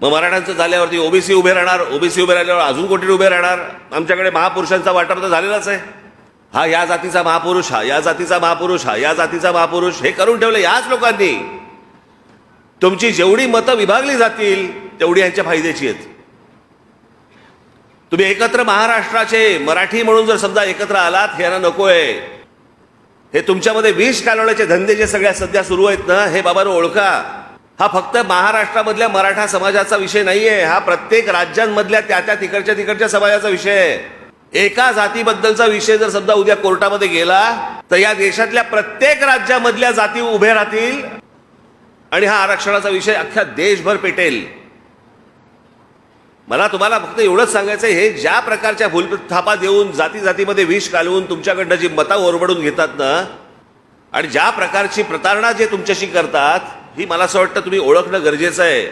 मग मराठ्यांचं झाल्यावरती ओबीसी उभे राहणार, ओबीसी उभे राहिल्यावर अजून कोणी उभे राहणार. आमच्याकडे महापुरुषांचा वाटा तर झालेलाच आहे. हा या जातीचा महापुरुष, हा या जातीचा महापुरुष, हा या जातीचा महापुरुष, हे करून ठेवलं याच लोकांनी. तुमची जेवढी मतं विभागली जातील तेवढी यांच्या फायद्याची आहेत. तुम्ही एकत्र महाराष्ट्राचे मराठी म्हणून जर समजा एकत्र आलात, हे यांना नकोय. हे तुमच्यामध्ये विष कालवण्याचे धंदे जे सगळ्या सध्या सुरू आहेत ना, हे बाबांनो ओळखा. हा फक्त महाराष्ट्रामधल्या मराठा समाजाचा विषय नाहीये, हा प्रत्येक राज्यांमधल्या त्या तिकडच्या समाजाचा विषय आहे. एका जातीबद्दलचा विषय जर समजा उद्या कोर्टामध्ये गेला तर या देशातल्या प्रत्येक राज्यामधल्या जाती उभे राहतील आणि हा आरक्षणाचा विषय अख्ख्या देशभर पेटेल. मला तुम्हाला फक्त एवढंच सांगायचं, हे ज्या प्रकारच्या भूलथापा देऊन जातीमध्ये विष कालवून तुमच्याकडनं जी मतं ओरबडून घेतात ना, आणि ज्या प्रकारची प्रतारणा जे तुमच्याशी करतात, ही मला असं वाटतं तुम्ही ओळखणं गरजेचं आहे.